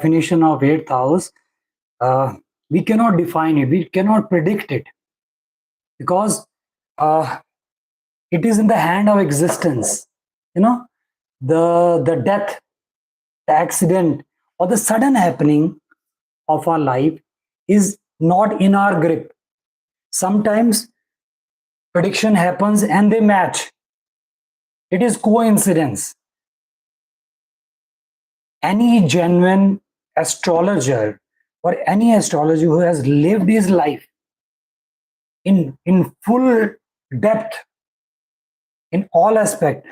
definition of eighth house, we cannot define it, we cannot predict it, because it is in the hand of existence. You know, the death, the accident, or the sudden happening of our life is not in our grip. Sometimes prediction happens and they match. It is coincidence. Any genuine astrologer or any astrologer who has lived his life in full depth in all aspects,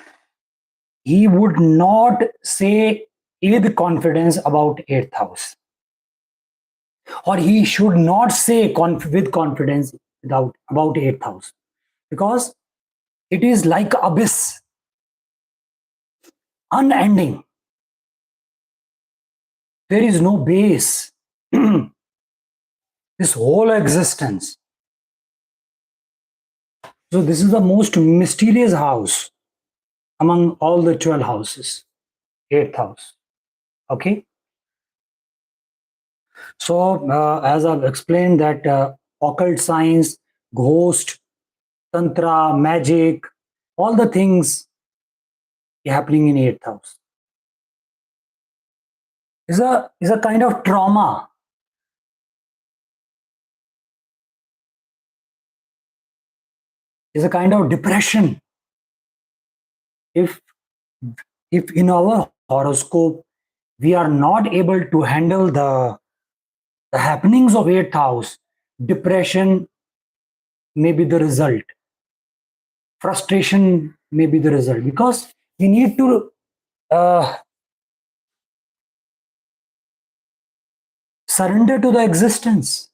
he would not say with confidence about eighth house, or he should not say with confidence about eighth house, because it is like abyss, unending. There is no base. This whole existence. So this is the most mysterious house among all the 12 houses, eighth house. Okay. So as I've explained that occult science, ghost, tantra, magic, all the things happening in eighth house is a kind of trauma. Is a kind of depression. If in our horoscope we are not able to handle the happenings of eighth house, depression may be the result. Frustration may be the result, because we need to surrender to the existence.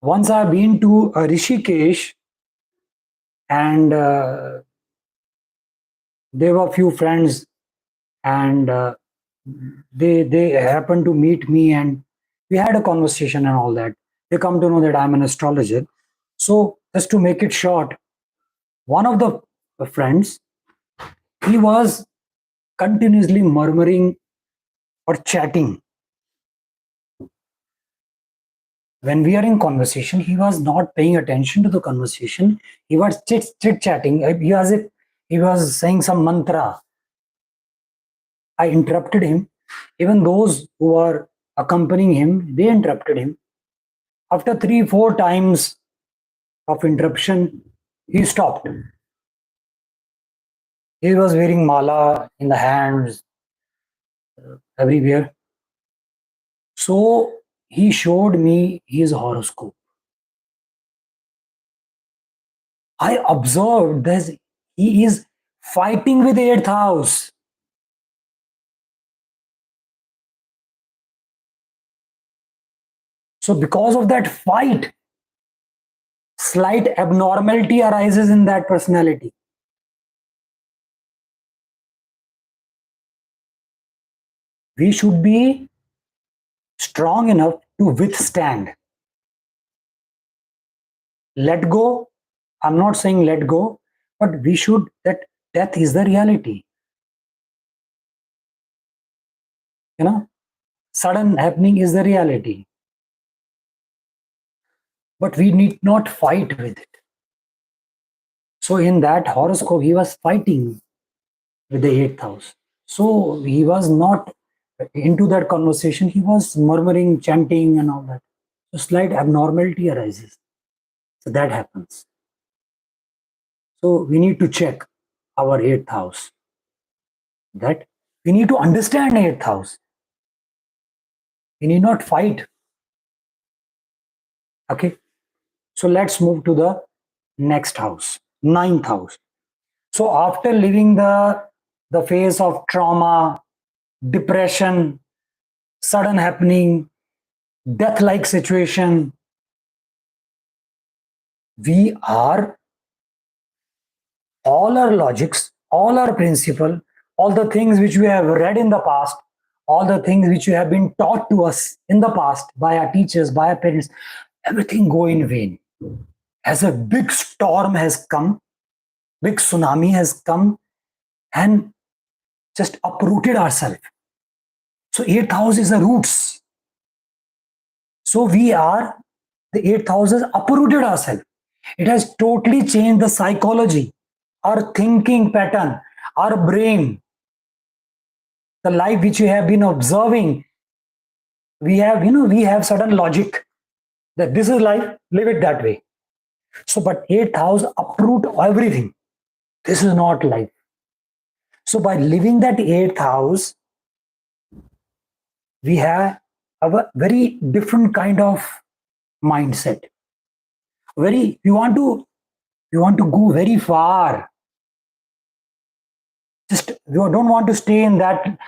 Once I've been to Rishikesh, and there were a few friends, and they happened to meet me, and we had a conversation and all that. They come to know that I'm an astrologer. So just to make it short, one of the friends, he was continuously murmuring or chatting. When we are in conversation, he was not paying attention to the conversation. He was chit-chatting. He was saying some mantra. I interrupted him. Even those who were accompanying him, they interrupted him. After 3-4 times of interruption, he stopped. He was wearing mala in the hands, everywhere. So he showed me his horoscope. I observed that he is fighting with the eighth house. So because of that fight, slight abnormality arises in that personality. We should be strong enough to withstand. Let go. I'm not saying let go, but we should, that death is the reality. You know, sudden happening is the reality. But we need not fight with it. So in that horoscope, he was fighting with the eighth house. So he was not into that conversation. He was murmuring, chanting and all that. So slight abnormality arises. So that happens. So we need to check our eighth house. That we need to understand eighth house. We need not fight. Okay. So let's move to the next house, ninth house. So after living the phase of trauma, depression, sudden happening, death-like situation, we are, all our logics, all our principle, all the things which we have read in the past, all the things which we have been taught to us in the past by our teachers, by our parents, everything go in vain. As a big storm has come, big tsunami has come, and just uprooted ourselves. So 8th house is the roots. So we are, the 8th house has uprooted ourselves. It has totally changed the psychology, our thinking pattern, our brain, the life which we have been observing. We have, we have certain logic that this is life, live it that way. So, but 8th house uproot everything. This is not life. So by living that 8th house, we have a very different kind of mindset. We want to go very far. Just you don't want to stay in that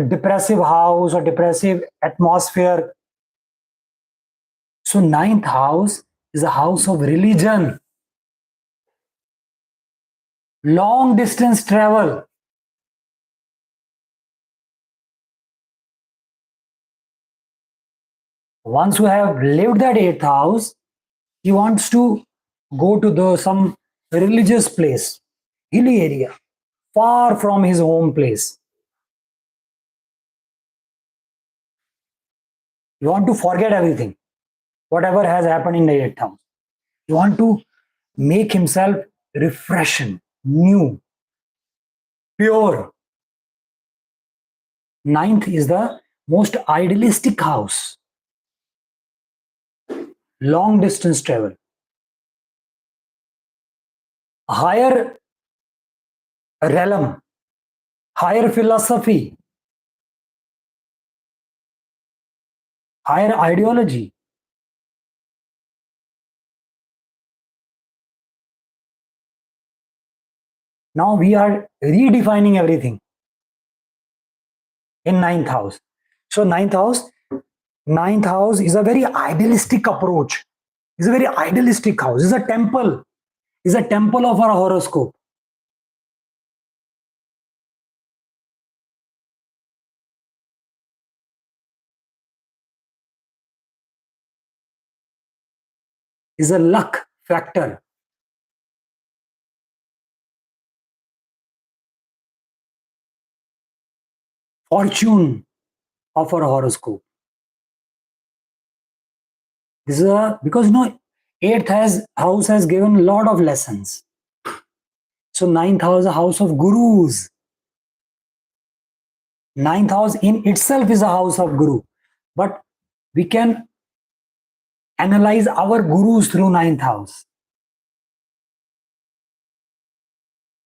depressive house or depressive atmosphere. So 9th house is a house of religion, long distance travel. Once you have lived that 8th house, he wants to go to the some religious place, hilly area, far from his home place. You want to forget everything, whatever has happened in the 8th house. You want to make himself refreshing, new, pure. 9th is the most idealistic house, long distance travel, higher realm, higher philosophy, higher ideology. Now we are redefining everything in 9th house. So ninth house is a very idealistic approach. It's a very idealistic house. It's a temple. It's a temple of our horoscope. It's a luck factor. Fortune of our horoscope. This is a because eighth house has given a lot of lessons. So ninth house is a house of gurus. Ninth house in itself is a house of guru, but we can analyze our gurus through ninth house.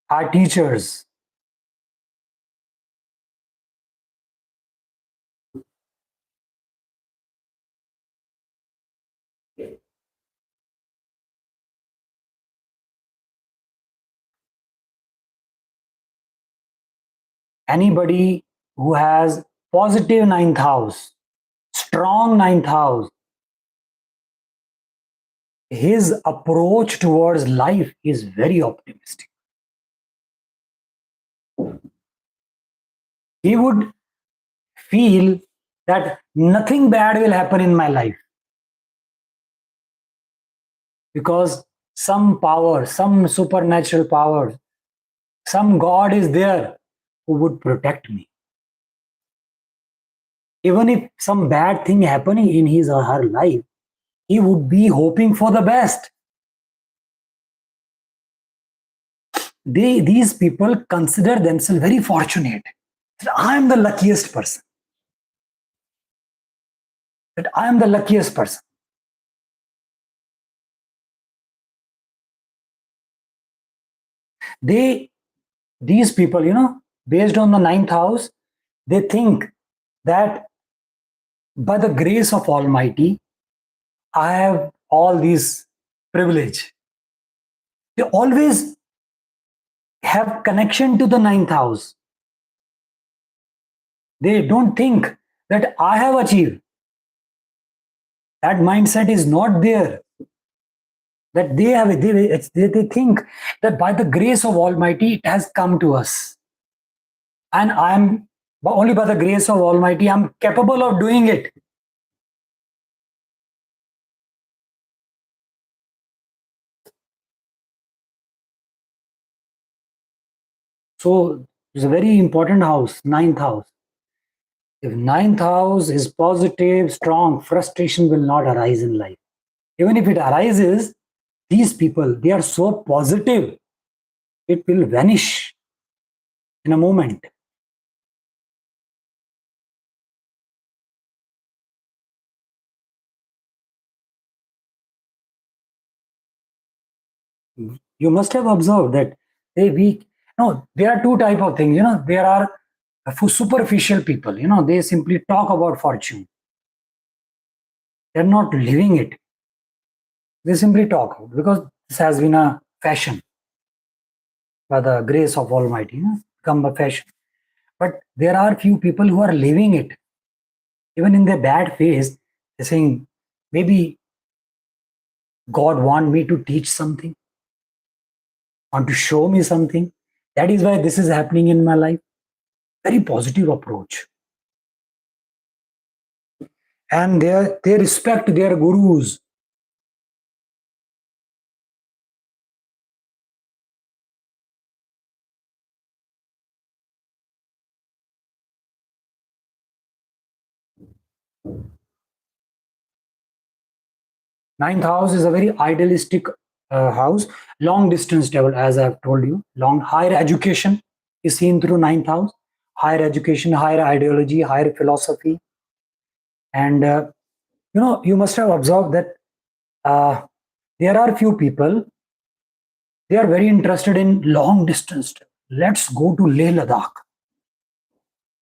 Our teachers. Anybody who has positive ninth house, strong ninth house, his approach towards life is very optimistic. He would feel that nothing bad will happen in my life because some power, some supernatural power, some God is there who would protect me. Even if some bad thing happening in his or her life, he would be hoping for the best. These people consider themselves very fortunate. That I am the luckiest person. That I am the luckiest person. These people, based on the ninth house, they think that by the grace of Almighty, I have all these privilege. They always have connection to the ninth house. They don't think that I have achieved. That mindset is not there. That they think that by the grace of Almighty, it has come to us. And only by the grace of Almighty, I'm capable of doing it. So It's a very important house, ninth house. If ninth house is positive, strong, frustration will not arise in life. Even if it arises, these people, they are so positive, it will vanish in a moment. You must have observed that there are two type of things. There are superficial people. They simply talk about fortune. They're not living it. They simply talk because this has been a fashion by the grace of Almighty. Become a fashion. But there are few people who are living it. Even in their bad phase, they're saying, maybe God want me to teach something, want to show me something. That is why this is happening in my life. Very positive approach. And they respect their gurus. Ninth house is a very idealistic house. Long distance travel, as I've told you. Long higher education is seen through ninth house. Higher education, higher ideology, higher philosophy. And you must have observed that uh, there are few people, they are very interested in long distance travel. Let's go to Leh Ladakh.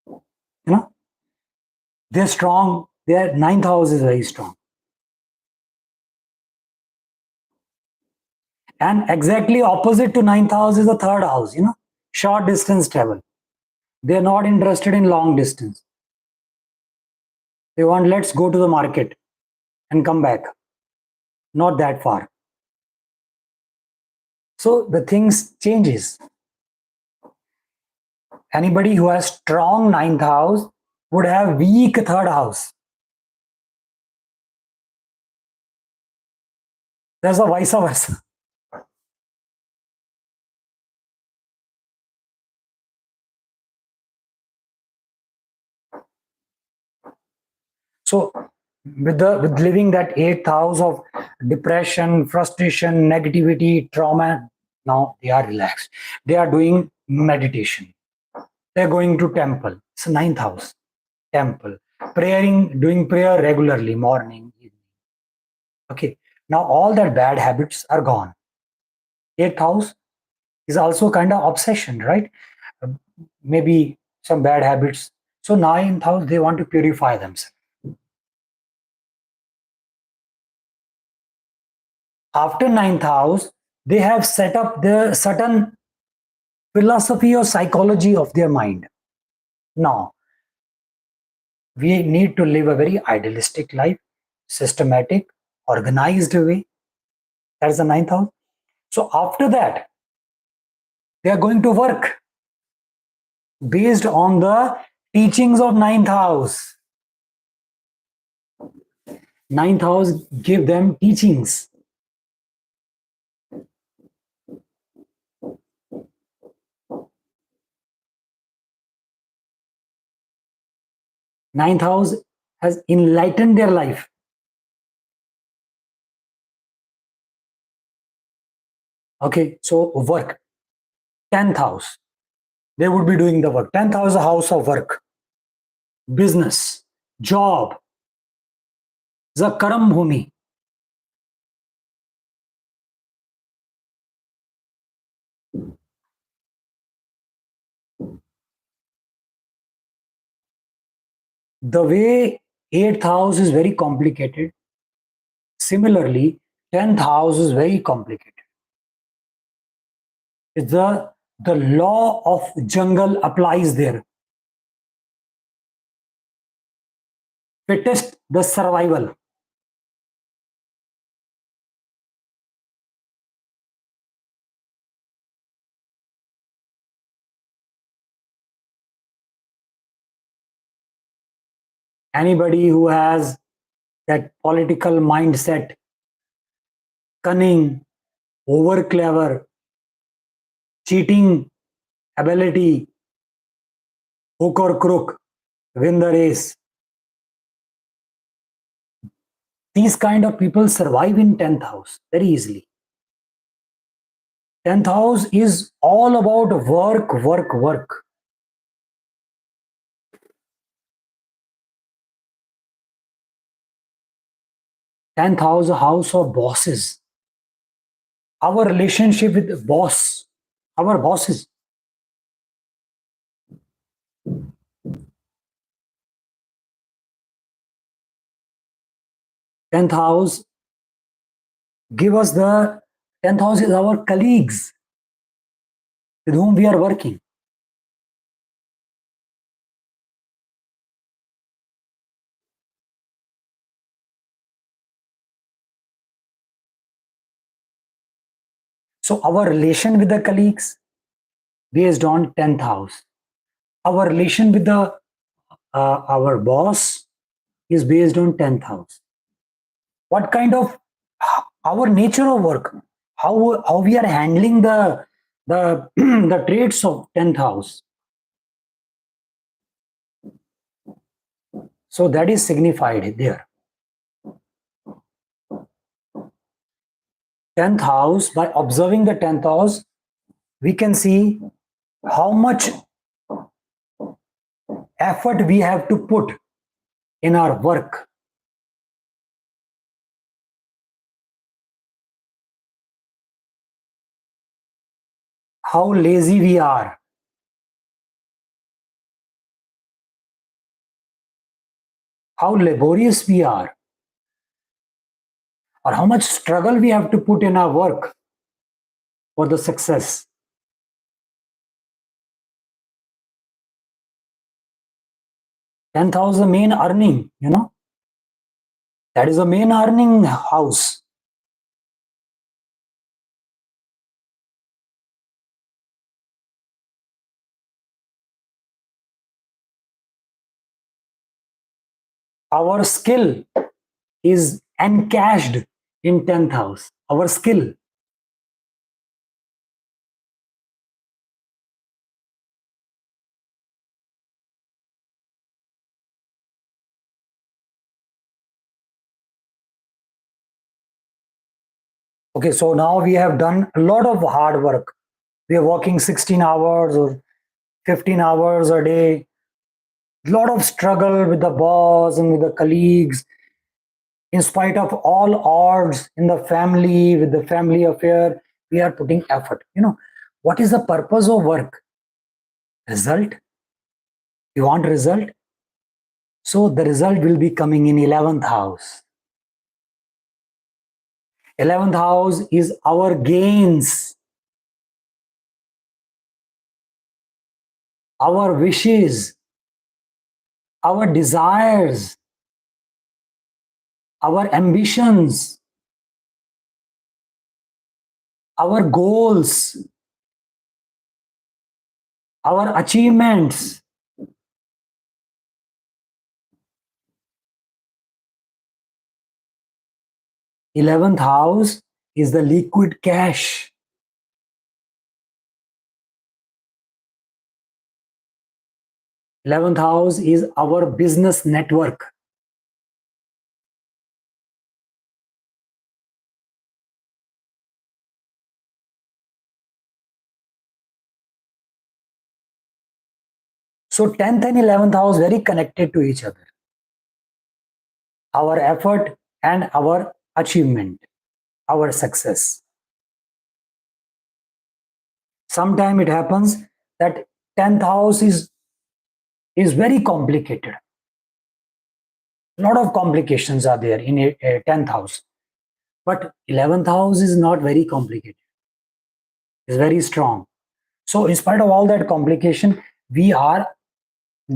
You know, they're strong. Their ninth house is very strong. And exactly opposite to ninth house is the third house, short distance travel. They're not interested in long distance. They want, let's go to the market and come back. Not that far. So the things changes. Anybody who has strong ninth house would have weak third house. There's a vice versa. So with living that eighth house of depression, frustration, negativity, trauma, now they are relaxed. They are doing meditation. They're going to temple. It's a ninth house, temple. Praying, doing prayer regularly, morning, evening. Okay. Now all their bad habits are gone. Eighth house is also kind of obsession, right? Maybe some bad habits. So ninth house, they want to purify themselves. After ninth house, they have set up the certain philosophy or psychology of their mind. Now, we need to live a very idealistic life, systematic, organized way. That's the ninth house. So after that, they are going to work based on the teachings of ninth house. Ninth house give them teachings. Ninth house has enlightened their life. Okay, so work. 10th house, they would be doing the work. 10th house is a house of work, business, job, the karam bhumi. The way 8th house is very complicated, similarly, 10th house is very complicated. It's the law of jungle applies there. Fittest, the survival. Anybody who has that political mindset, cunning, over clever, cheating ability, hook or crook, win the race. These kind of people survive in 10th house very easily. 10th house is all about work, work, work. 10th house, a house of bosses. Our relationship with the boss, our bosses. 10th house give us the 10th house is our colleagues with whom we are working. So our relation with the colleagues based on 10th house. Our relation with the our boss is based on 10th house. What kind of our nature of work, how we are handling the the traits of 10th house. So that is signified there. 10th house, by observing the 10th house, we can see how much effort we have to put in our work. How lazy we are. How laborious we are. Or how much struggle we have to put in our work for the success. 10th house, the main earning, that is the main earning house. Our skill is encashed in 10th house. Our skill. Okay, so now we have done a lot of hard work. We are working 16 hours or 15 hours a day. A lot of struggle with the boss and with the colleagues. In spite of all odds in the family, with the family affair, we are putting effort. What is the purpose of work? Result. You want result? So the result will be coming in 11th house. 11th house is our gains, our wishes, our desires, our ambitions, our goals, our achievements. Eleventh house is the liquid cash. Eleventh house is our business network. So 10th and 11th house very connected to each other. Our effort and our achievement, our success. Sometimes it happens that 10th house is very complicated. A lot of complications are there in a 10th house. But 11th house is not very complicated. It's very strong. So in spite of all that complication, we are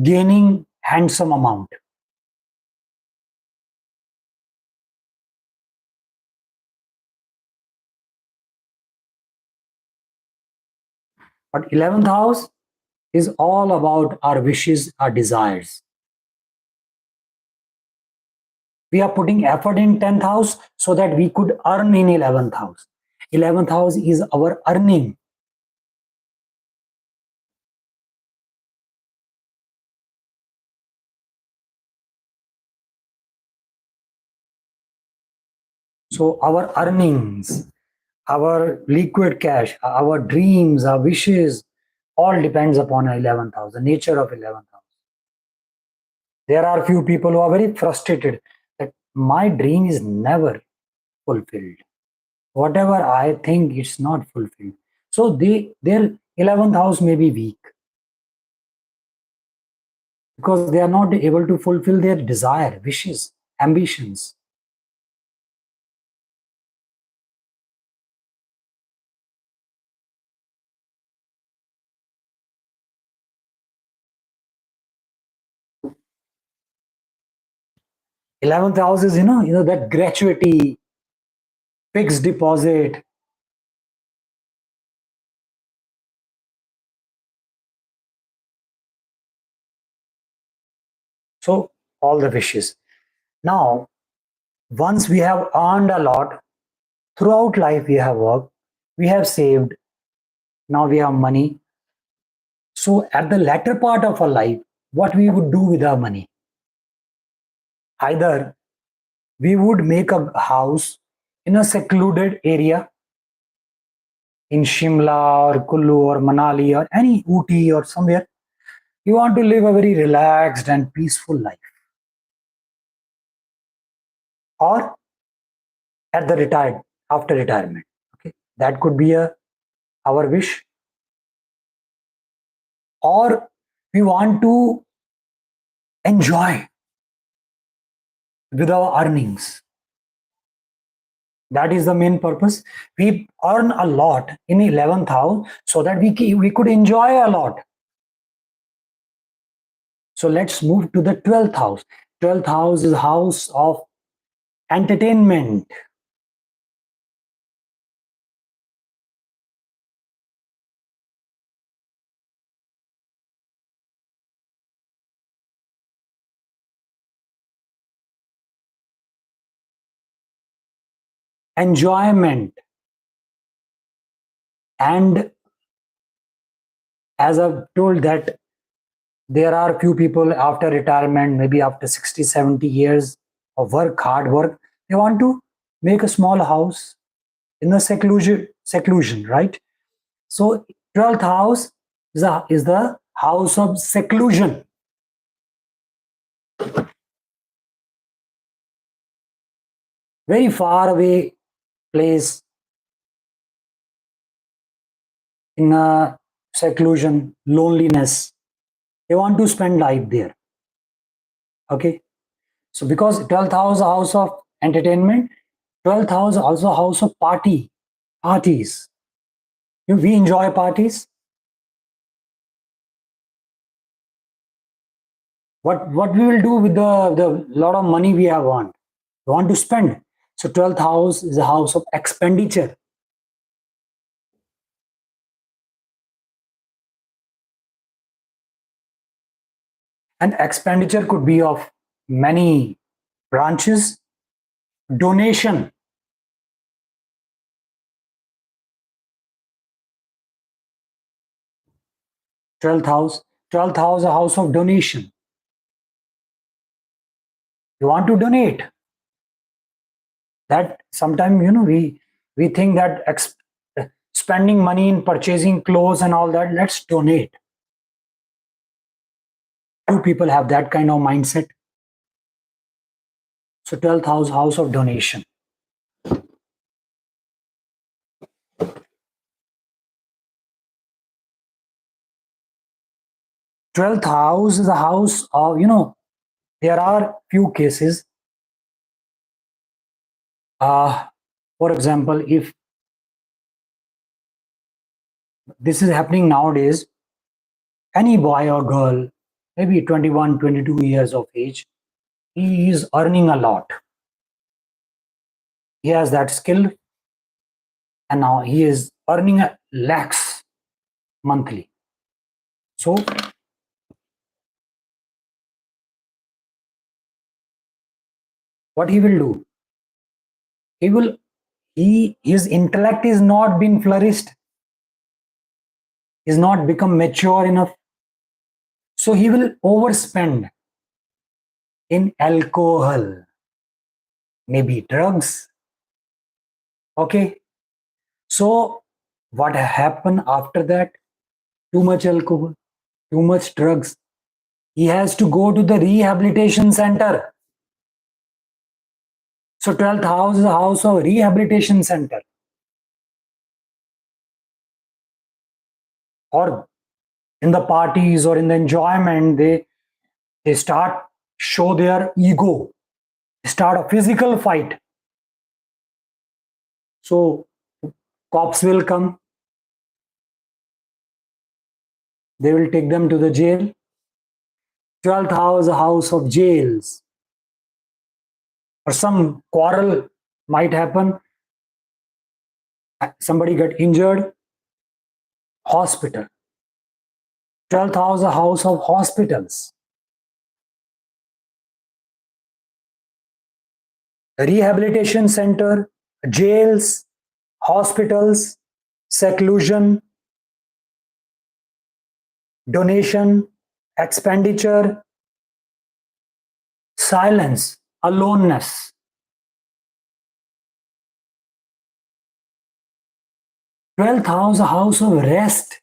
gaining handsome amount. But 11th house is all about our wishes, our desires. We are putting effort in 10th house so that we could earn in 11th house. 11th house is our earning. So our earnings, our liquid cash, our dreams, our wishes, all depends upon 11th house, the nature of 11th house. There are few people who are very frustrated that my dream is never fulfilled. Whatever I think, it's not fulfilled. So their 11th house may be weak because they are not able to fulfill their desire, wishes, ambitions. Eleventh house is that gratuity, fixed deposit. So all the wishes. Now, once we have earned a lot, throughout life we have worked, we have saved, now we have money. So at the latter part of our life, what we would do with our money? Either we would make a house in a secluded area in Shimla or Kullu or Manali or any Ooty or somewhere. You want to live a very relaxed and peaceful life. Or at the retired, after retirement. Okay, that could be our wish. Or we want to enjoy with our earnings. That is the main purpose. We earn a lot in 11th house so that we could enjoy a lot. So let's move to the 12th house. 12th house is house of entertainment. Enjoyment. And as I've told that there are few people after retirement, maybe after 60, 70 years of hard work, they want to make a small house in the seclusion, right? So 12th house is the house of seclusion. Very far away place in a seclusion, loneliness. They want to spend life there. Okay. So because 12th house, house of entertainment, 12th house also house of parties. We enjoy parties. What we will do with the lot of money we have earned? We want to spend. So 12th house is a house of expenditure. And expenditure could be of many branches. Donation. 12th house. 12th house, a house of donation. You want to donate. That sometimes, we think that spending money in purchasing clothes and all that, let's donate. Two people have that kind of mindset. So 12th house, house of donation. 12th house is a house of, there are few cases. For example, if this is happening nowadays, any boy or girl, maybe 21, 22 years of age, he is earning a lot. He has that skill, and now he is earning lakhs monthly. So what he will do? His intellect is not been flourished, is not become mature enough. So he will overspend in alcohol, maybe drugs, Okay. So what happened after that? Too much alcohol, too much drugs. He has to go to the rehabilitation center. So 12th house is a house of rehabilitation center. Or in the parties or in the enjoyment, they start show their ego, start a physical fight. So cops will come, they will take them to the jail. 12th house, a house of jails. Or some quarrel might happen, somebody get injured, hospital. 12th house, a house of hospitals. Rehabilitation center, jails, hospitals, seclusion, donation, expenditure, silence, aloneness. 12th house, a house of rest,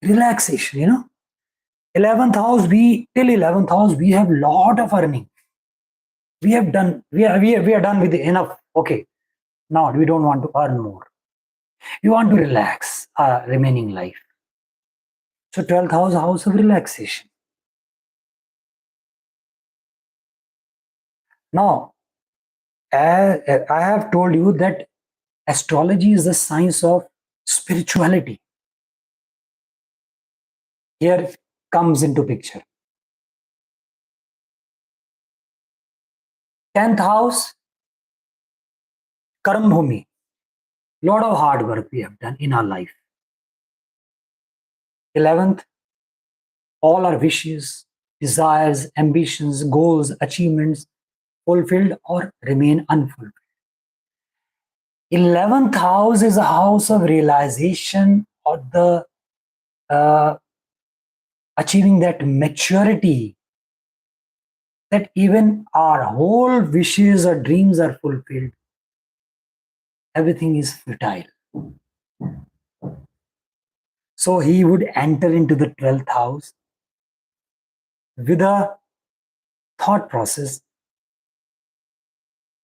relaxation, 11th house, till 11th house, we have lot of earning. We have done, we are done with enough. Okay. Now we don't want to earn more. We want to relax our remaining life. So 12th house, a house of relaxation. Now, I have told you that astrology is the science of spirituality. Here comes into picture. 10th house, Karam Bhumi. Lot of hard work we have done in our life. 11th, all our wishes, desires, ambitions, goals, achievements fulfilled or remain unfulfilled. 11th house is a house of realization or the achieving that maturity that even our whole wishes or dreams are fulfilled. Everything is futile. So he would enter into the 12th house with a thought process.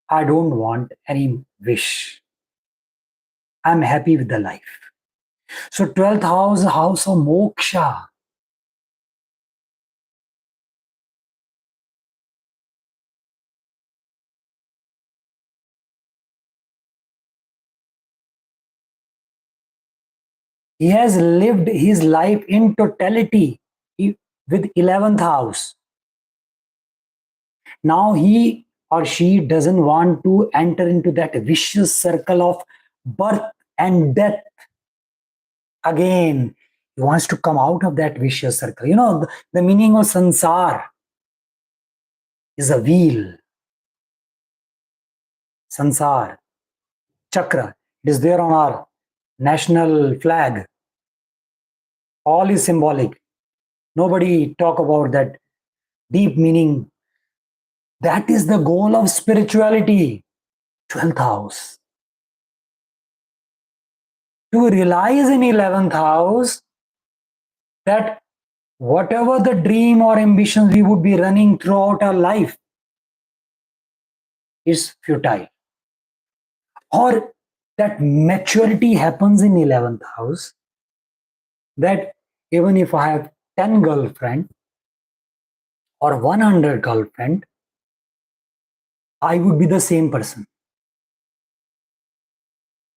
I don't want any wish. I'm happy with the life. So 12th house, house of moksha. He has lived his life in totality with 11th house. Now he or she doesn't want to enter into that vicious circle of birth and death. Again, he wants to come out of that vicious circle. The meaning of sansar is a wheel. Sansar, chakra, it is there on our national flag. All is symbolic. Nobody talk about that deep meaning. That is the goal of spirituality. 12th house. To realize in 11th house that whatever the dream or ambitions we would be running throughout our life is futile. Or that maturity happens in 11th house, that even if I have 10 girlfriend or 100 girlfriend, I would be the same person.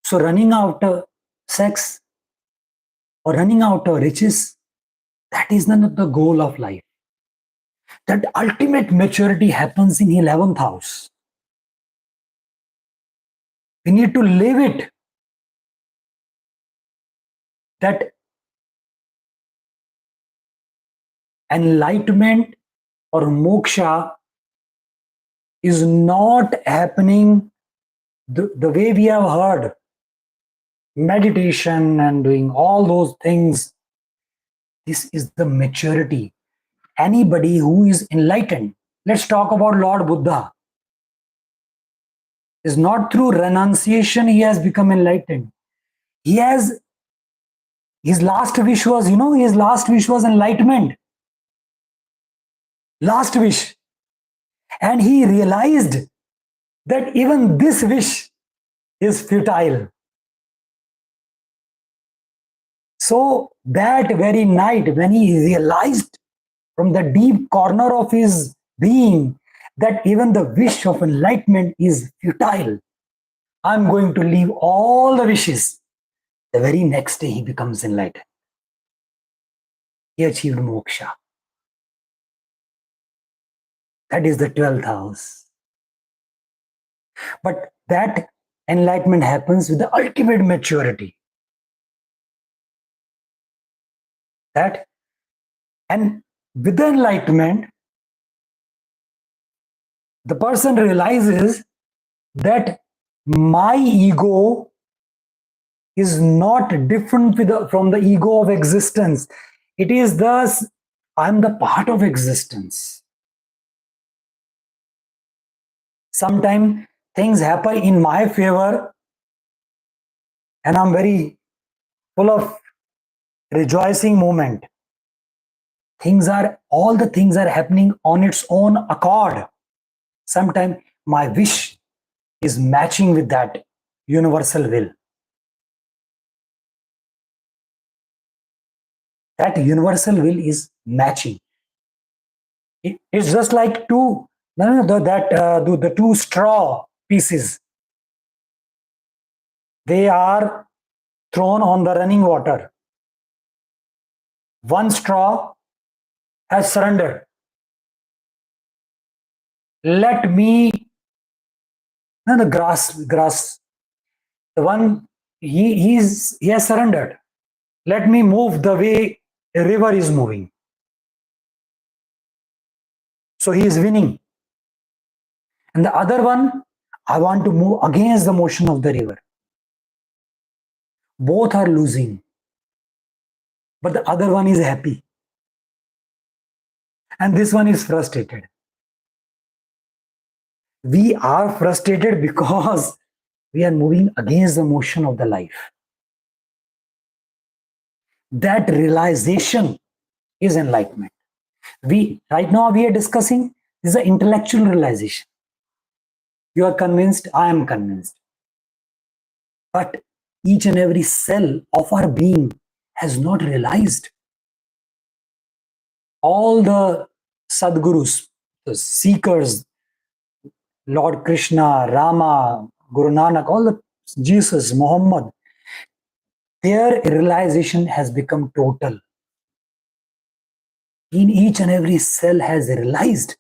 So running after sex or running after riches, that is not the goal of life. That ultimate maturity happens in 11th house. We need to live it. That enlightenment or moksha is not happening the way we have heard. Meditation and doing all those things. This is the maturity. Anybody who is enlightened. Let's talk about Lord Buddha. It's not through renunciation he has become enlightened. He has, his last wish was, his last wish was enlightenment. Last wish. And he realized that even this wish is futile. So that very night, when he realized from the deep corner of his being that even the wish of enlightenment is futile, I'm going to leave all the wishes. The very next day, he becomes enlightened. He achieved moksha. That is the 12th house. But that enlightenment happens with the ultimate maturity. And with the enlightenment, the person realizes that my ego is not different from the ego of existence. It is thus, I'm the part of existence. Sometimes things happen in my favor and I'm very full of rejoicing moment. All the things are happening on its own accord. Sometimes my wish is matching with that universal will. That universal will is matching. It's just like the two straw pieces. They are thrown on the running water. One straw has surrendered. Let me, the grass, the one, he has surrendered. Let me move the way a river is moving. So he is winning. And the other one, I want to move against the motion of the river. Both are losing. But the other one is happy. And this one is frustrated. We are frustrated because we are moving against the motion of the life. That realization is enlightenment. Right now we are discussing, this is an intellectual realization. You are convinced, I am convinced. But each and every cell of our being has not realized. All the Sadgurus, the seekers, Lord Krishna, Rama, Guru Nanak, all the Jesus, Muhammad, their realization has become total. In each and every cell has realized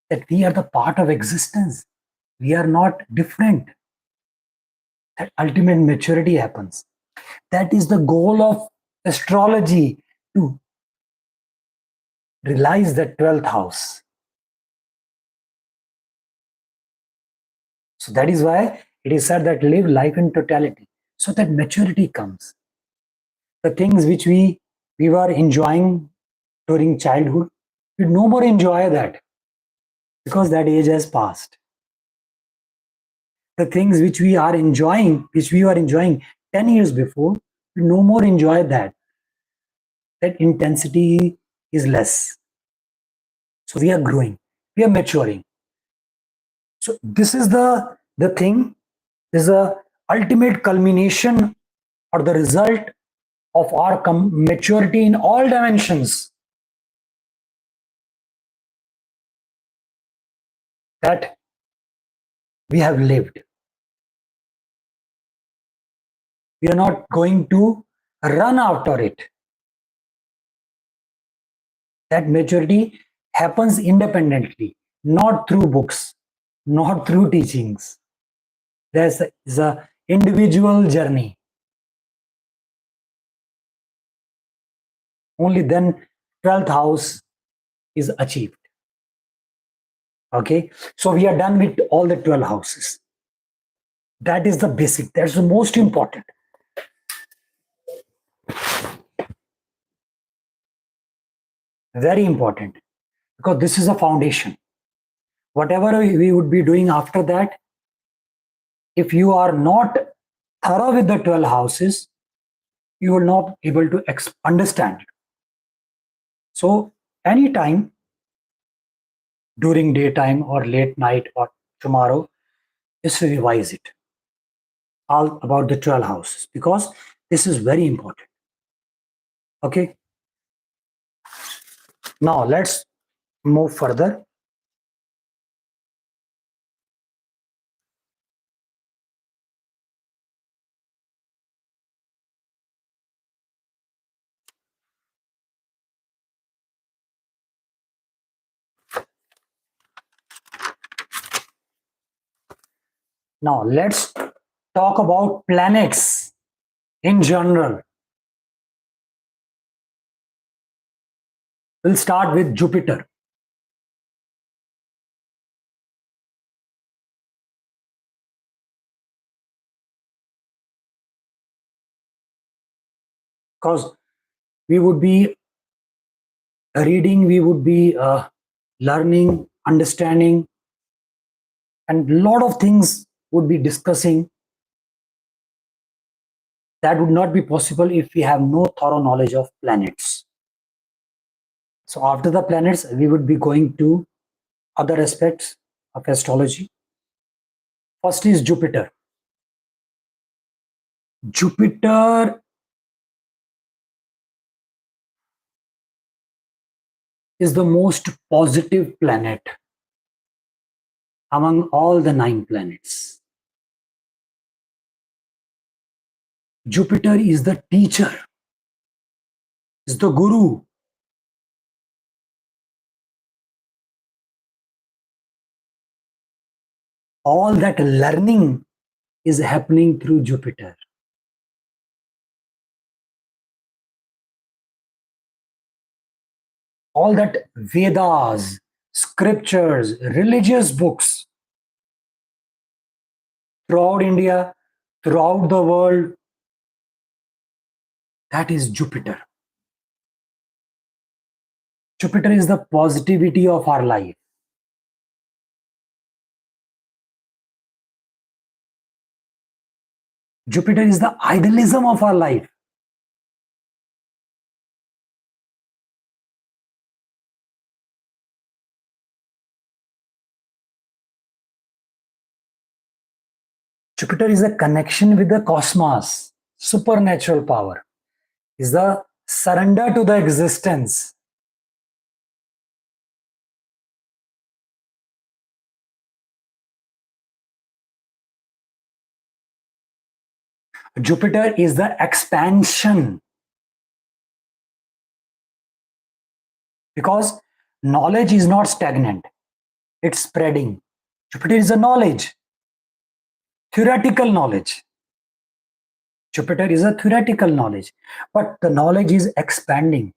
that we are the part of existence. We are not different. That ultimate maturity happens. That is the goal of astrology, to realize the 12th house. So that is why it is said that live life in totality, so that maturity comes. The things which we were enjoying during childhood, we no more enjoy that because that age has passed. The things which we were enjoying 10 years before, we no more enjoy that. That intensity is less. So we are growing, we are maturing. So this is the thing, this is the ultimate culmination or the result of our maturity in all dimensions. That we have lived. We are not going to run after it. That maturity happens independently, not through books, not through teachings. There's a individual journey. Only then 12th house is achieved. Okay, so we are done with all the 12 houses. That is the basic, that's the most important. Very important, because this is a foundation. Whatever we would be doing after that If you are not thorough with the 12 houses, you will not be able to understand it. So anytime during daytime or late night or tomorrow, just revise it all about the 12 houses, because this is very important. Okay. Now let's move further. Now let's talk about planets in general. We'll start with Jupiter. Because we would be reading, we would be learning, understanding, and a lot of things would be discussing. That would not be possible if we have no thorough knowledge of planets. So after the planets, we would be going to other aspects of astrology. First is Jupiter. Jupiter is the most positive planet among all the 9 planets. Jupiter is the teacher, is the guru. All that learning is happening through Jupiter. All that Vedas, scriptures, religious books throughout India, throughout the world, that is Jupiter. Jupiter is the positivity of our life. Jupiter is the idealism of our life. Jupiter is a connection with the cosmos, supernatural power, is the surrender to the existence. Jupiter is the expansion, because knowledge is not stagnant, it's spreading. Jupiter is a knowledge, theoretical knowledge. Jupiter is a theoretical knowledge, but the knowledge is expanding.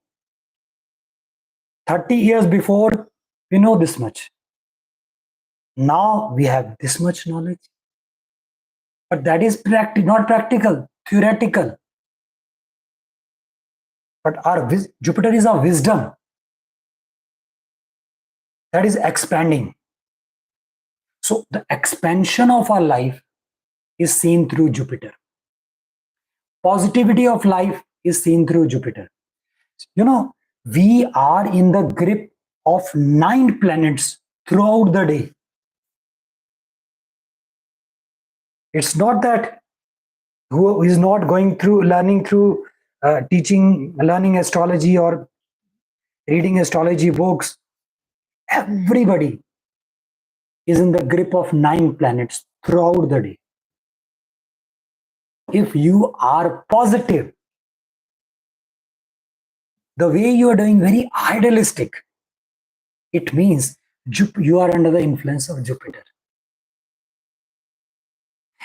30 years before, we know this much. Now we have this much knowledge. But that is not practical, theoretical. But Jupiter is a wisdom that is expanding. So the expansion of our life is seen through Jupiter. Positivity of life is seen through Jupiter. You know, we are in the grip of 9 planets throughout the day. It's not that who is not going through learning through learning astrology or reading astrology books. Everybody is in the grip of 9 planets throughout the day. If you are positive, the way you are doing very idealistic, it means you are under the influence of Jupiter.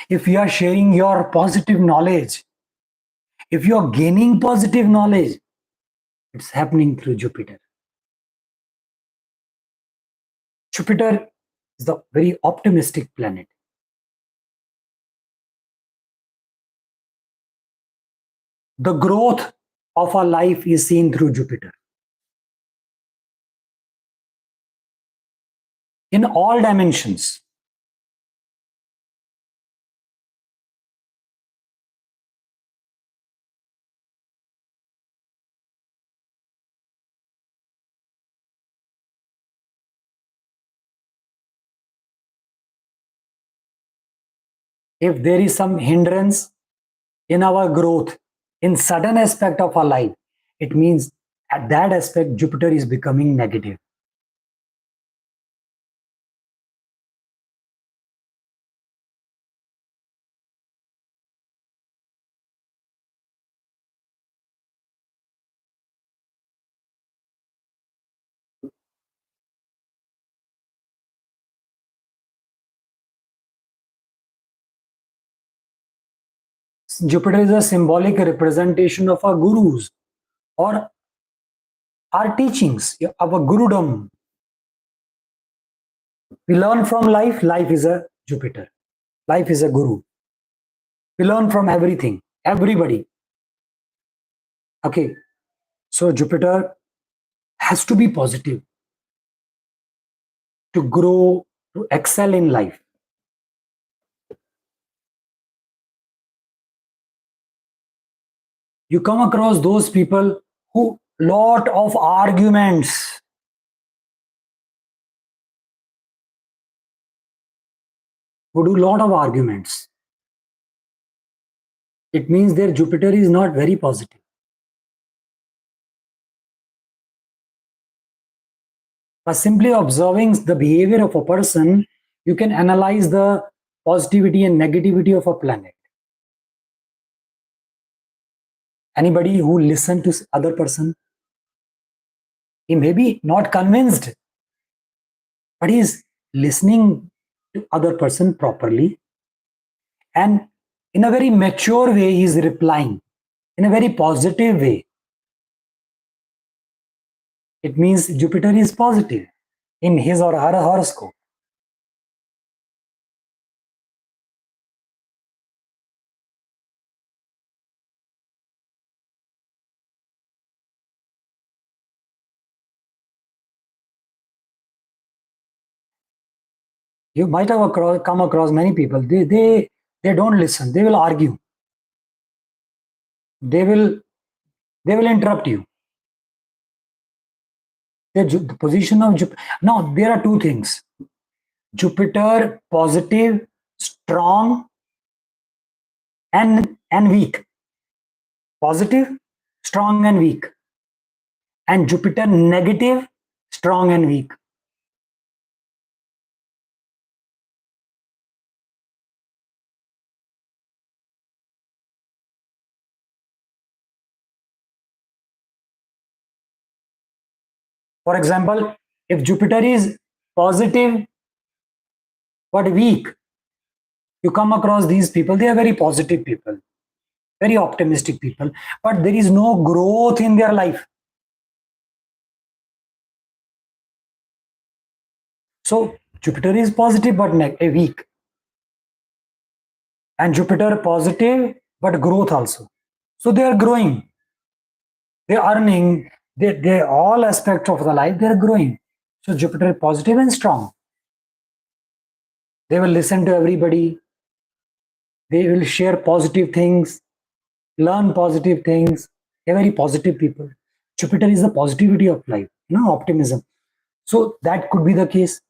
If you are sharing your positive knowledge, if you are gaining positive knowledge, it's happening through Jupiter. Jupiter is the very optimistic planet. The growth of our life is seen through Jupiter. In all dimensions. if there is some hindrance in our growth in certain aspect of our life, it means at that aspect Jupiter is becoming negative. Jupiter is a symbolic representation of our gurus or our teachings, our gurudom. We learn from life. Life is a Jupiter. Life is a guru. We learn from everything, everybody. Okay, so Jupiter has to be positive to grow, to excel in life. You come across those people who lot of arguments, who do lot of arguments. It means their Jupiter is not very positive. By simply observing the behavior of a person, you can analyze the positivity and negativity of a planet. Anybody who listens to other person, he may be not convinced, but he is listening to other person properly, and in a very mature way he is replying in a very positive way. It means Jupiter is positive in his or her horoscope. You might have come across many people. They don't listen. They will argue. They will interrupt you. The position of Jupiter. Now there are two things: Jupiter positive, strong, and weak. Positive, strong, and weak. And Jupiter negative, strong, and weak. For example, if Jupiter is positive but weak, you come across these people. They are very positive people, very optimistic people, but there is no growth in their life. So Jupiter is positive but weak, and Jupiter positive but growth also. So they are growing, they are earning, they all aspects of the life they are growing. So Jupiter positive and strong. They will listen to everybody. They will share positive things, learn positive things. They're very positive people. Jupiter is the positivity of life, optimism. So that could be the case.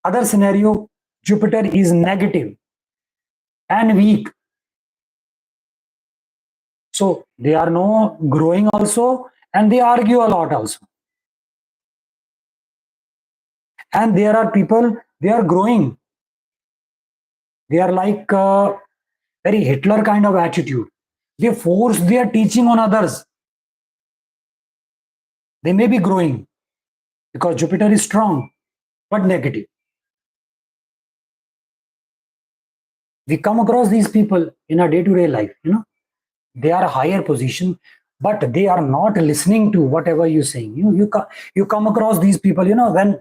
Other scenario, Jupiter is negative and weak. So they are no growing also, and they argue a lot also. And there are people, they are growing. They are like very Hitler kind of attitude. They force their teaching on others. They may be growing because Jupiter is strong but negative. We come across these people in our day-to-day life. They are a higher position, but they are not listening to whatever you're saying. You come across these people. When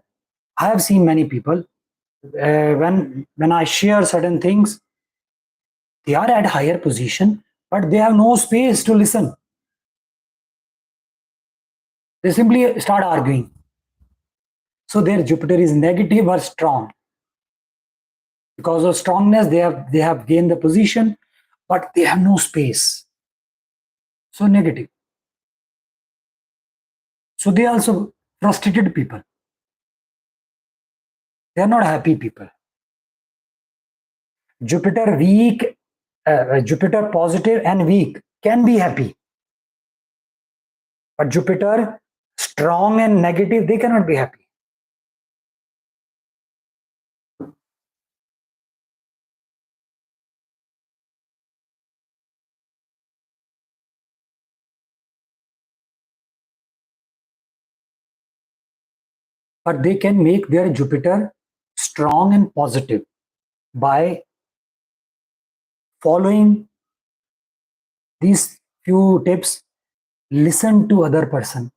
I have seen many people, when I share certain things, they are at higher position, but they have no space to listen. They simply start arguing. So their Jupiter is negative or strong. Because of strongness, they have gained the position, but they have no space. So negative. So they are also frustrated people. They are not happy people. Jupiter weak, Jupiter positive and weak can be happy, but Jupiter strong and negative, they cannot be happy. But they can make their Jupiter strong and positive by following these few tips. Listen to other person,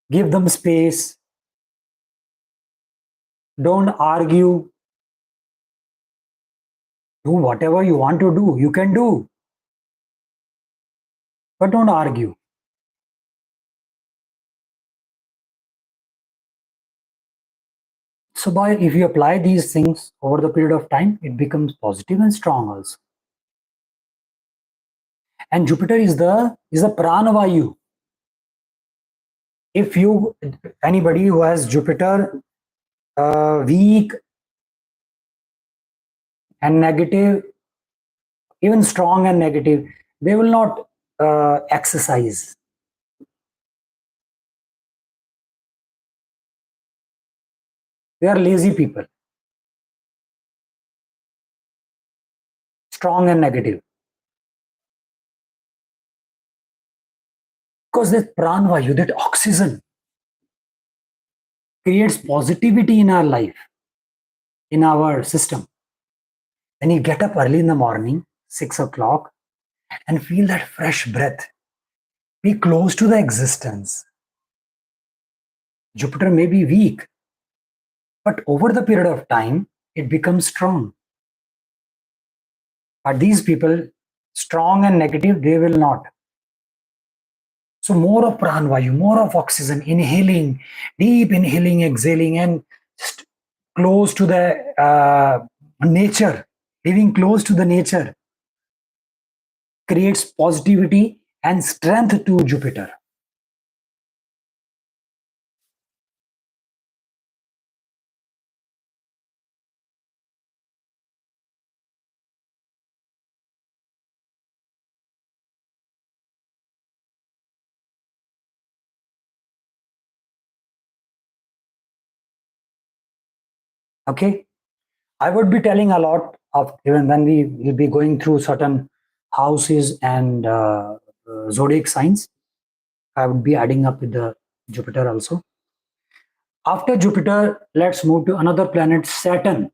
give them space, don't argue, do whatever you want to do, you can do, but don't argue. So by if you apply these things over the period of time, it becomes positive and strong also. And Jupiter is the pranavayu. If you, anybody who has Jupiter weak and negative, even strong and negative, they will not exercise. They are lazy people, strong and negative. Because that pranavayu, that oxygen, creates positivity in our life, in our system. When you get up early in the morning, 6 o'clock, and feel that fresh breath, be close to the existence. Jupiter may be weak, but over the period of time, it becomes strong. But these people, strong and negative, they will not. So more of pranavayu, more of oxygen, inhaling, deep inhaling, exhaling, and just close to the nature, living close to the nature, creates positivity and strength to Jupiter. Okay, I would be telling a lot of, even when we will be going through certain houses and zodiac signs, I would be adding up with the Jupiter also. After Jupiter, let's move to another planet, Saturn.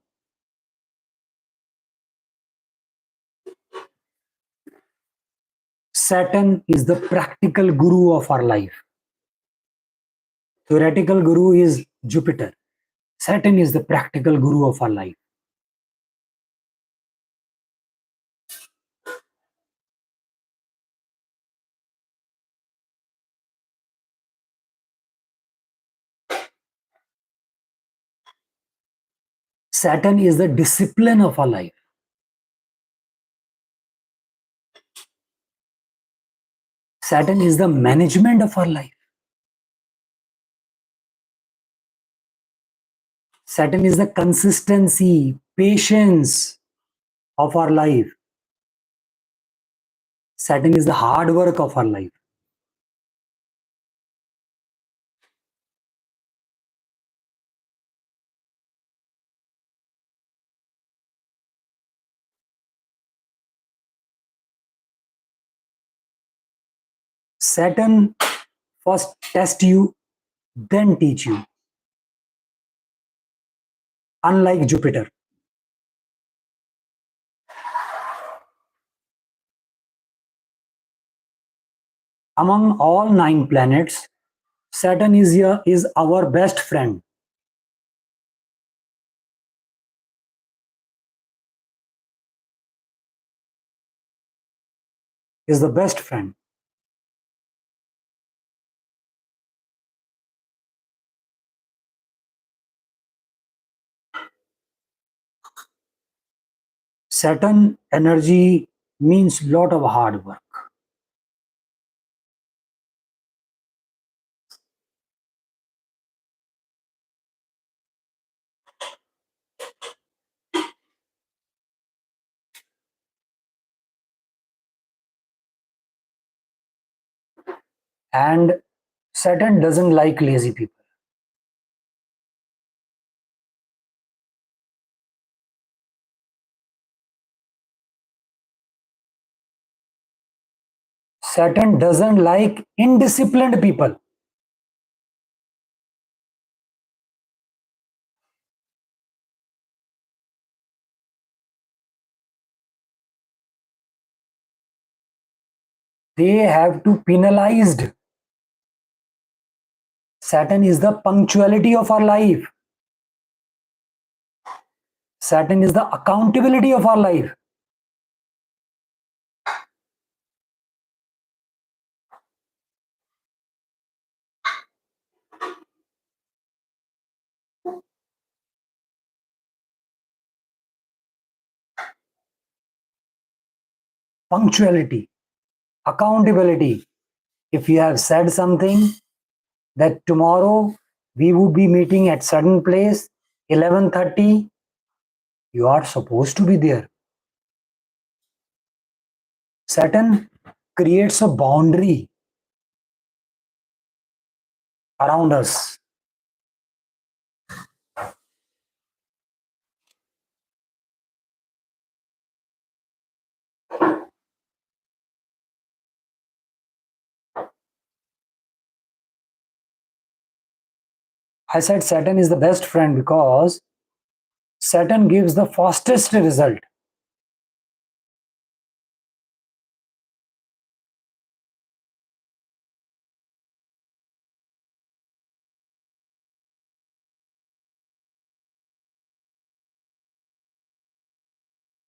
Saturn is the practical guru of our life. Theoretical guru is Jupiter. Saturn is the practical guru of our life. Saturn is the discipline of our life. Saturn is the management of our life. Saturn is the consistency, patience of our life. Saturn is the hard work of our life. Saturn first test you, then teach you. Unlike Jupiter. Among all 9 planets, Saturn is our best friend. Is the best friend. Saturn energy means lot of hard work. And Saturn doesn't like lazy people. Saturn doesn't like indisciplined people. They have to penalized. Saturn is the punctuality of our life. Saturn is the accountability of our life. Punctuality, accountability. If you have said something that tomorrow we would be meeting at certain place 11:30, you are supposed to be there. Saturn creates a boundary around us. I said Saturn is the best friend because Saturn gives the fastest result.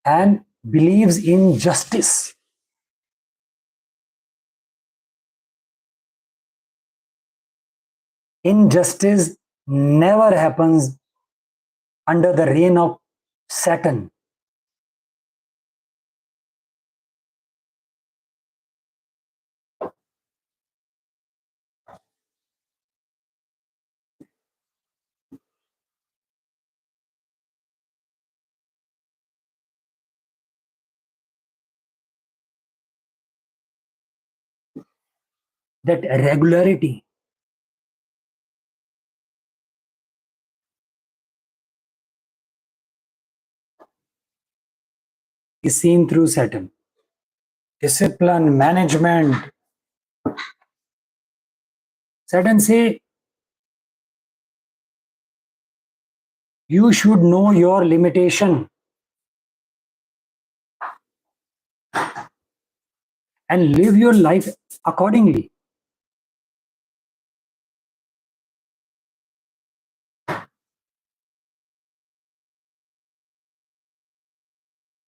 And believes in justice. Injustice never happens under the reign of Saturn. That regularity is seen through Saturn. Discipline, management. Saturn say you should know your limitation and live your life accordingly.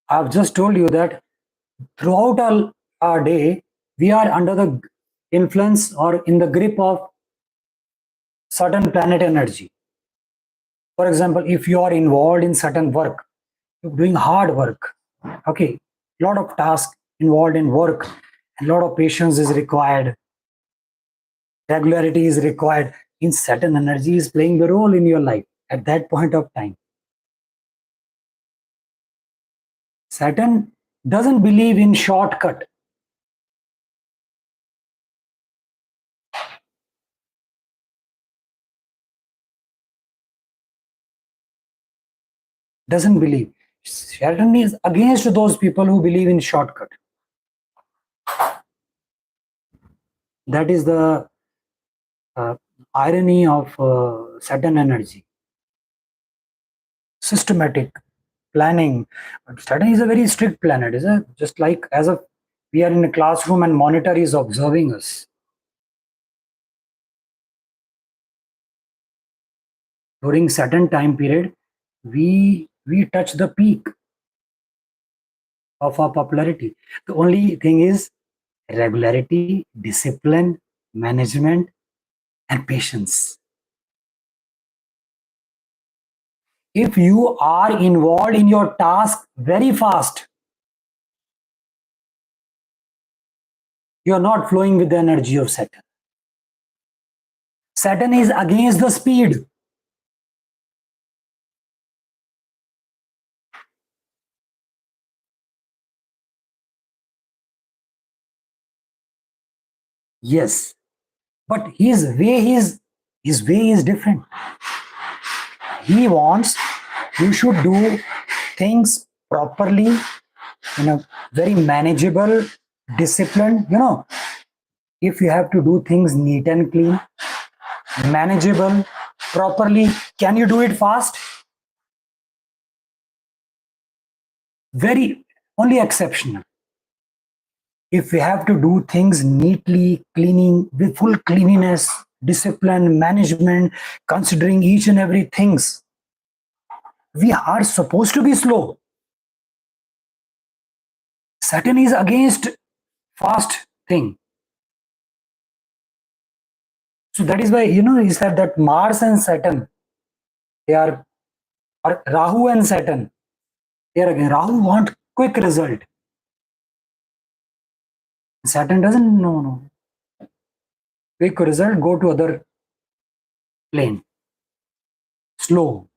I've just told you that throughout our day, we are under the influence or in the grip of certain planet energy. For example, if you are involved in certain work, you're doing hard work, okay, lot of tasks involved in work, a lot of patience is required, regularity is required. In Saturn energy is playing the role in your life at that point of time. Saturn doesn't believe in shortcut. Doesn't believe. Saturn is against those people who believe in shortcut. That is the uh, irony of Saturn energy. Systematic planning. But Saturn is a very strict planet, is it? Just like as if we are in a classroom and monitor is observing us. During Saturn time period, we touch the peak of our popularity. The only thing is regularity, discipline, management, and patience. If you are involved in your task very fast, you are not flowing with the energy of Saturn. Saturn is against the speed. Yes, But his way is different. He wants you should do things properly, in a very manageable, disciplined. If you have to do things neat and clean, manageable, properly, can you do it fast? Very only exceptional. If we have to do things neatly, cleaning, with full cleanliness, discipline, management, considering each and every things, we are supposed to be slow. Saturn is against fast thing. So that is why, he said that Mars and Saturn, they are, or Rahu and Saturn, they are again. Rahu want quick result. Saturn doesn't, no. Quick result, go to other plane. Slow.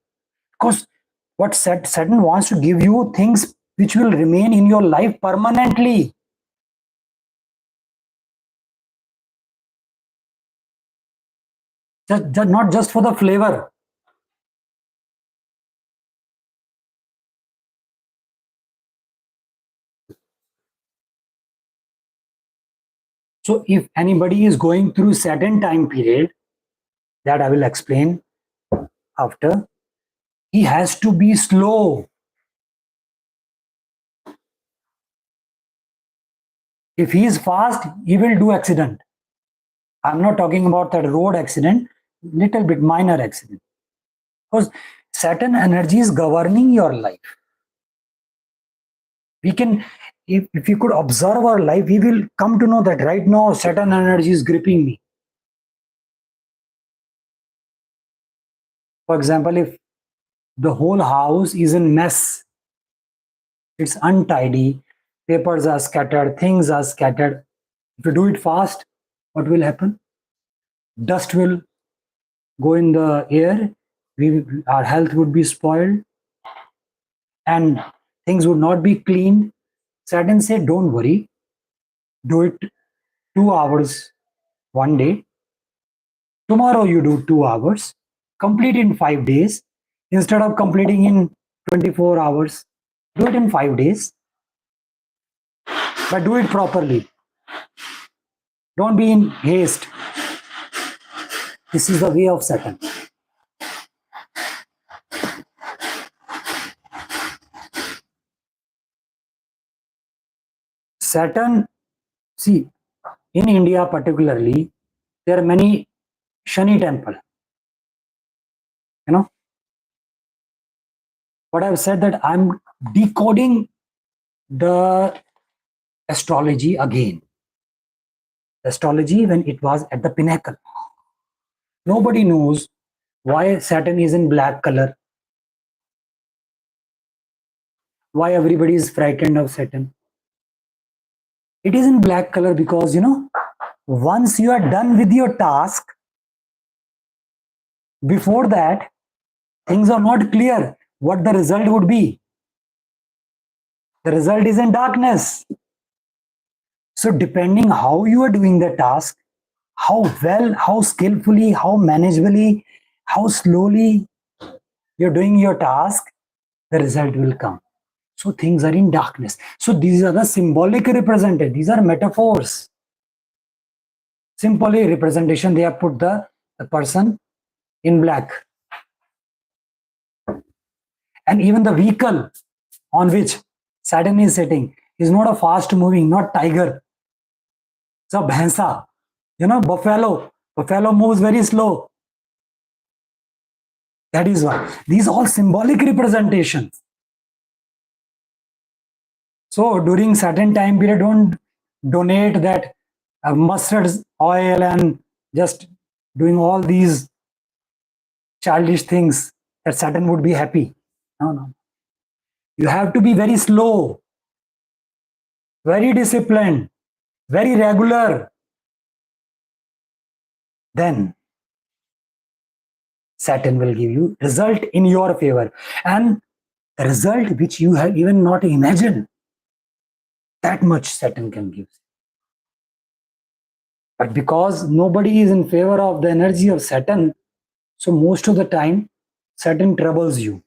Because what Saturn wants to give you things which will remain in your life permanently. Not just for the flavor. So if anybody is going through Saturn time period, that I will explain after, he has to be slow. If he is fast, he will do accident. I'm not talking about that road accident, little bit minor accident. Because Saturn energy is governing your life. We can, if you could observe our life, we will come to know that right now Saturn energy is gripping me. For example, if the whole house is in mess, it's untidy, papers are scattered, things are scattered. If you do it fast, what will happen? Dust will go in the air, our health would be spoiled, and things would not be cleaned. Saturn said, don't worry, do it 2 hours one day. Tomorrow you do 2 hours, complete in 5 days. Instead of completing in 24 hours, do it in 5 days. But do it properly. Don't be in haste. This is the way of Saturn. Saturn, see, in India particularly, there are many Shani temple. What I've said that I'm decoding the astrology again. Astrology when it was at the pinnacle. Nobody knows why Saturn is in black color. Why everybody is frightened of Saturn. It is in black color because, once you are done with your task, before that, things are not clear what the result would be. The result is in darkness. So depending how you are doing the task, how well, how skillfully, how manageably, how slowly you're doing your task, the result will come. So things are in darkness. So these are the symbolic represented. These are metaphors. Simply representation, they have put the person in black. And even the vehicle on which Saturn is sitting is not a fast moving, not tiger. It's a bhansa, buffalo. Buffalo moves very slow. That is why. These are all symbolic representations. So during certain time period, don't donate that mustard oil and just doing all these childish things that Saturn would be happy. No. You have to be very slow, very disciplined, very regular. Then Saturn will give you result in your favor, and the result which you have even not imagined. That much Saturn can give. But because nobody is in favor of the energy of Saturn, so most of the time, Saturn troubles you.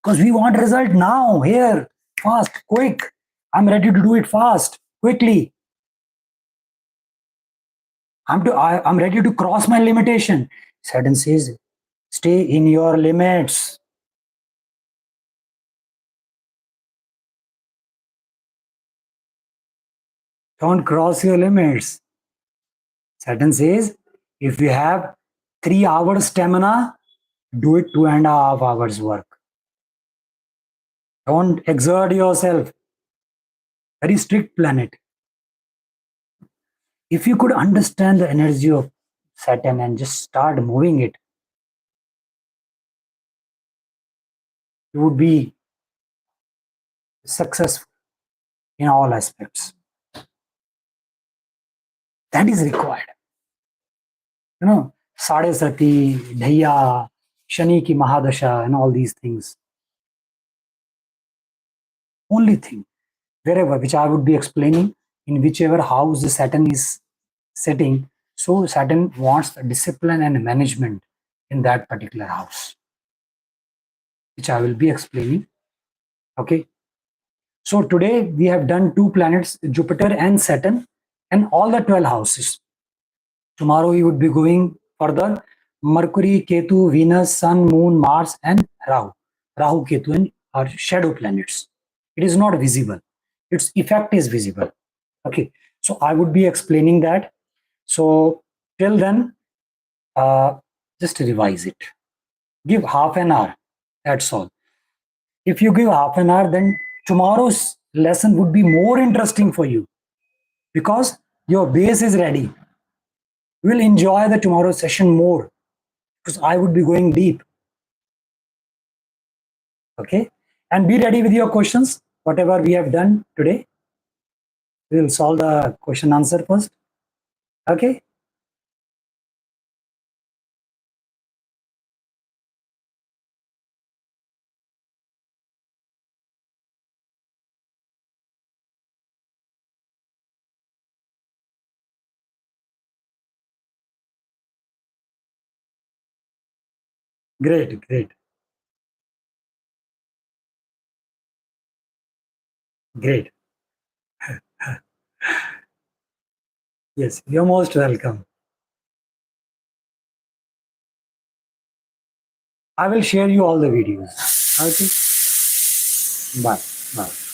Because we want result now, here, fast, quick. I'm ready to do it fast, quickly. I'm ready to cross my limitation. Saturn says, stay in your limits. Don't cross your limits. Saturn says, if you have 3 hours stamina, do it 2.5 hours work. Don't exert yourself. Very strict planet. If you could understand the energy of Saturn and just start moving it, you would be successful in all aspects. That is required. Sade Sati, Dhaya, Shani ki Mahadasha, and all these things. Only thing, wherever, which I would be explaining, in whichever house the Saturn is sitting, so Saturn wants the discipline and management in that particular house, which I will be explaining. Okay. So today we have done 2 planets, Jupiter and Saturn, and all the 12 houses. Tomorrow we would be going further. Mercury, Ketu, Venus, Sun, Moon, Mars, and Rahu. Rahu, Ketu, and are shadow planets. It is not visible. Its effect is visible. Okay. So I would be explaining that. So till then, just revise it. Give half an hour. That's all. If you give half an hour, then tomorrow's lesson would be more interesting for you because your base is ready. You will enjoy the tomorrow session more because I would be going deep. Okay. And be ready with your questions. Whatever we have done today, we will solve the question answer first. Okay. Great, great, great. Yes, you're most welcome. I will share you all the videos. Okay. Bye. Bye.